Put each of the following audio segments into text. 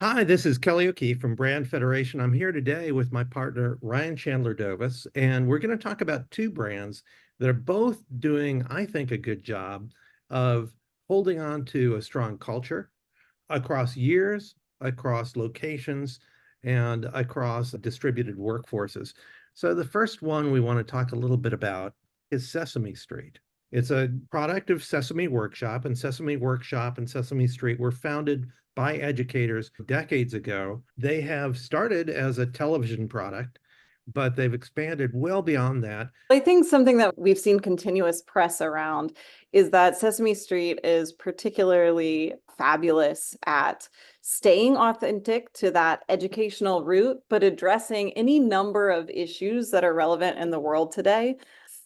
Hi, this is Kelly O'Keefe from Brand Federation. I'm here today with my partner, Ryan Chandler-Dovis, and we're going to talk about two brands that are both doing, I think, a good job of holding on to a strong culture across years, across locations, and across distributed workforces. So the first one we want to talk a little bit about is Sesame Street. It's a product of Sesame Workshop, and Sesame Workshop and Sesame Street were founded by educators decades ago. They have started as a television product, but they've expanded well beyond that. I think something that we've seen continuous press around is that Sesame Street is particularly fabulous at staying authentic to that educational route, but addressing any number of issues that are relevant in the world today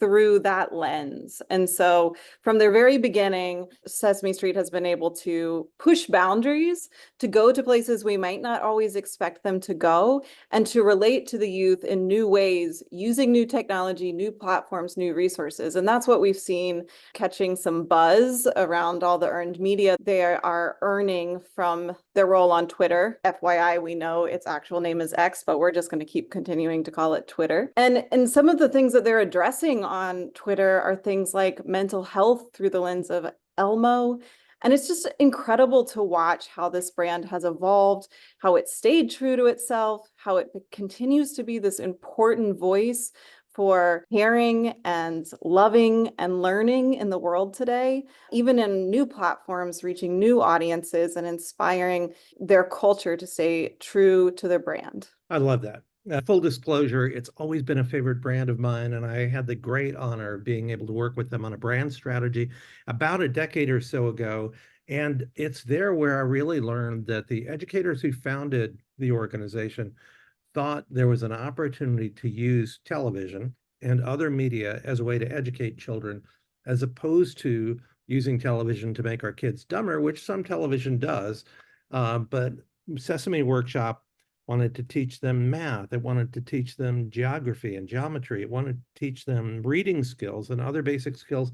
through that lens. And so from their very beginning, Sesame Street has been able to push boundaries, to go to places we might not always expect them to go, and to relate to the youth in new ways, using new technology, new platforms, new resources. And that's what we've seen catching some buzz around all the earned media they are earning from their role on Twitter. FYI, we know its actual name is X, but we're just going to keep continuing to call it Twitter. And some of the things that they're addressing on Twitter are things like mental health through the lens of Elmo. And it's just incredible to watch how this brand has evolved, how it stayed true to itself, how it continues to be this important voice for caring and loving and learning in the world today, even in new platforms, reaching new audiences and inspiring their culture to stay true to their brand. I love that. Full disclosure, it's always been a favorite brand of mine, and I had the great honor of being able to work with them on a brand strategy about a decade or so ago. And it's there where I really learned that the educators who founded the organization thought there was an opportunity to use television and other media as a way to educate children, as opposed to using television to make our kids dumber, which some television does. But Sesame Workshop wanted to teach them math. It wanted to teach them geography and geometry. It wanted to teach them reading skills and other basic skills,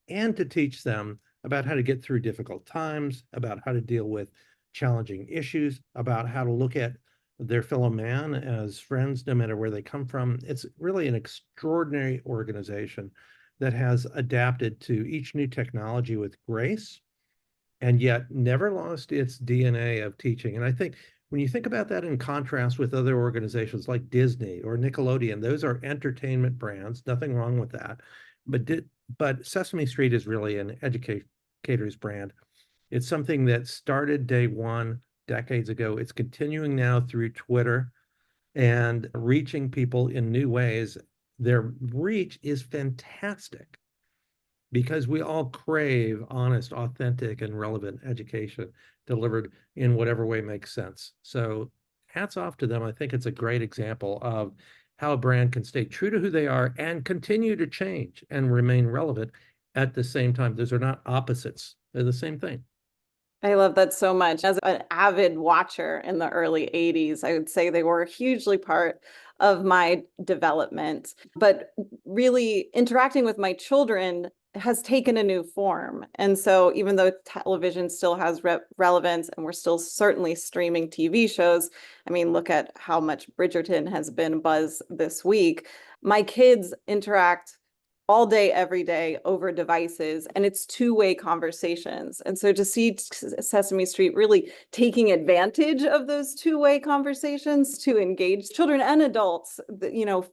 and to teach them about how to get through difficult times, about how to deal with challenging issues, about how to look at their fellow man as friends, no matter where they come from. It's really an extraordinary organization that has adapted to each new technology with grace and yet never lost its DNA of teaching. And I think when you think about that in contrast with other organizations like Disney or Nickelodeon, those are entertainment brands, nothing wrong with that. But Sesame Street is really an educator's brand. It's something that started day one decades ago. It's continuing now through Twitter and reaching people in new ways. Their reach is fantastic because we all crave honest, authentic, and relevant education delivered in whatever way makes sense. So hats off to them. I think it's a great example of how a brand can stay true to who they are and continue to change and remain relevant at the same time. Those are not opposites. They're the same thing. I love that so much. As an avid watcher in the early 80s, I would say they were a hugely part of my development. But really interacting with my children has taken a new form. And so even though television still has relevance and we're still certainly streaming TV shows, I mean, look at how much Bridgerton has been buzz this week. My kids interact all day, every day over devices, and it's two-way conversations. And so to see Sesame Street really taking advantage of those two-way conversations to engage children and adults,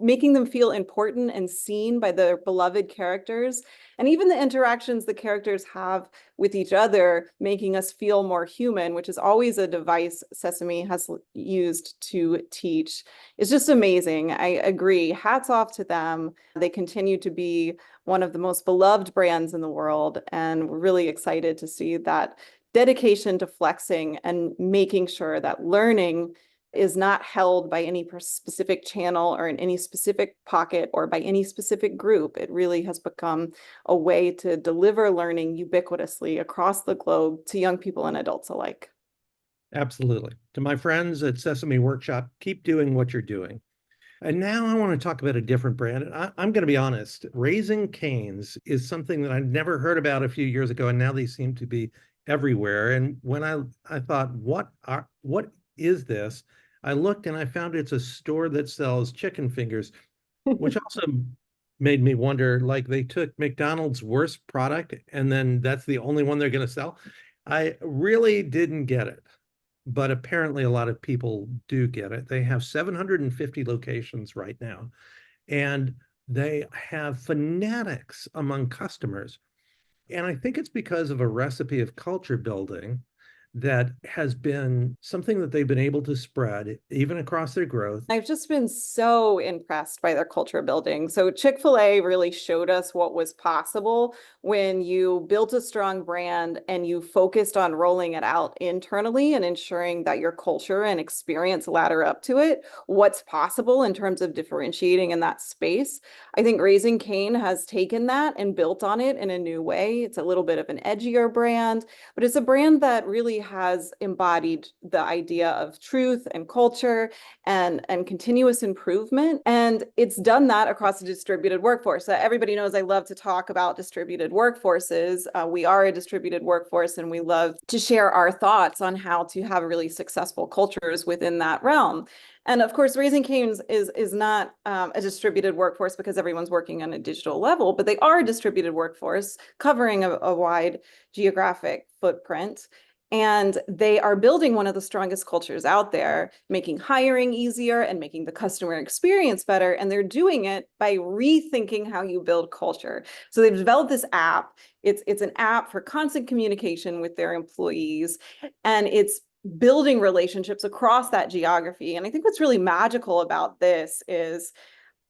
making them feel important and seen by their beloved characters, and even the interactions the characters have with each other, making us feel more human, which is always a device Sesame has used to teach, is just amazing. I agree. Hats off to them. They continue to be one of the most beloved brands in the world, and we're really excited to see that dedication to flexing and making sure that learning is not held by any specific channel or in any specific pocket or by any specific group. It really has become a way to deliver learning ubiquitously across the globe to young people and adults alike. Absolutely. To my friends at Sesame Workshop, keep doing what you're doing. And now I want to talk about a different brand. And I'm going to be honest, Raising Cane's is something that I'd never heard about a few years ago, and now they seem to be everywhere. And when I thought, what is this? I looked and I found it's a store that sells chicken fingers, which also made me wonder, like they took McDonald's worst product and then that's the only one they're going to sell. I really didn't get it, but apparently a lot of people do get it. They have 750 locations right now, and they have fanatics among customers. And I think it's because of a recipe of culture building that has been something that they've been able to spread even across their growth. I've just been so impressed by their culture building. So Chick-fil-A really showed us what was possible when you built a strong brand and you focused on rolling it out internally and ensuring that your culture and experience ladder up to it, what's possible in terms of differentiating in that space. I think Raising Cane has taken that and built on it in a new way. It's a little bit of an edgier brand, but it's a brand that really has embodied the idea of truth and culture and continuous improvement. And it's done that across a distributed workforce. Everybody knows I love to talk about distributed workforces. We are a distributed workforce, and we love to share our thoughts on how to have really successful cultures within that realm. And of course, Raising Cane's is not a distributed workforce because everyone's working on a digital level, but they are a distributed workforce covering a wide geographic footprint. And they are building one of the strongest cultures out there, making hiring easier and making the customer experience better. And they're doing it by rethinking how you build culture. So they've developed this app. It's an app for constant communication with their employees, and it's building relationships across that geography. And I think what's really magical about this is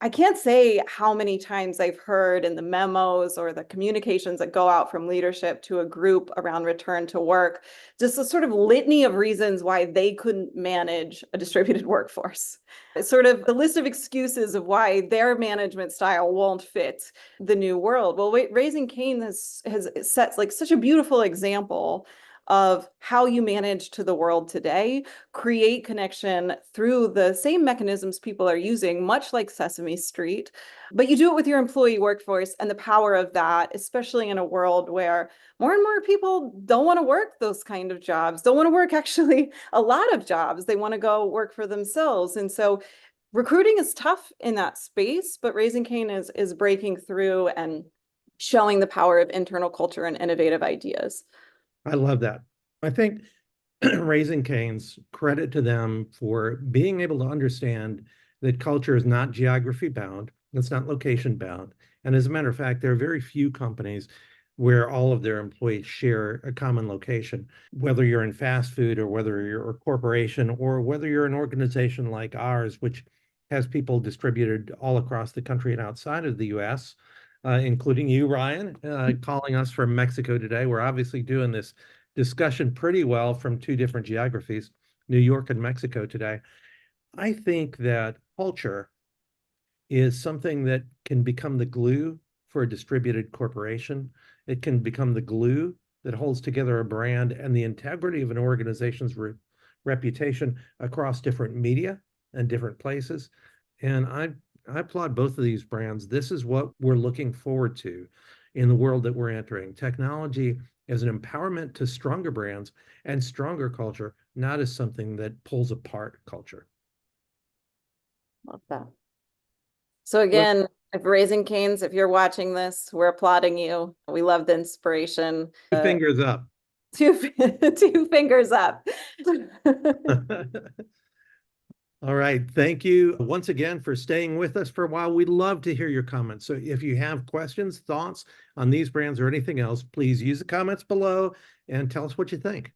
I can't say how many times I've heard in the memos or the communications that go out from leadership to a group around return to work, just a sort of litany of reasons why they couldn't manage a distributed workforce. It's sort of the list of excuses of why their management style won't fit the new world. Well, Raising Cane has set like such a beautiful example of how you manage to the world today, create connection through the same mechanisms people are using, much like Sesame Street, but you do it with your employee workforce, and the power of that, especially in a world where more and more people don't want to work those kind of jobs, don't want to work actually a lot of jobs. They want to go work for themselves. And so recruiting is tough in that space, but Raising Cane is breaking through and showing the power of internal culture and innovative ideas. I love that. I think Raising Cane's, credit to them for being able to understand that culture is not geography bound, it's not location bound. And as a matter of fact, there are very few companies where all of their employees share a common location, whether you're in fast food or whether you're a corporation or whether you're an organization like ours, which has people distributed all across the country and outside of the US. Including you, Ryan, calling us from Mexico today. We're obviously doing this discussion pretty well from two different geographies, New York and Mexico today. I think that culture is something that can become the glue for a distributed corporation. It can become the glue that holds together a brand and the integrity of an organization's reputation across different media and different places. And I applaud both of these brands. This is what we're looking forward to in the world that we're entering. Technology as an empowerment to stronger brands and stronger culture, not as something that pulls apart culture. Love that. So again, if Raising Cane's, if you're watching this, we're applauding you. We love the inspiration. Two fingers up. Two fingers up. All right. Thank you once again for staying with us for a while. We'd love to hear your comments. So if you have questions, thoughts on these brands or anything else, please use the comments below and tell us what you think.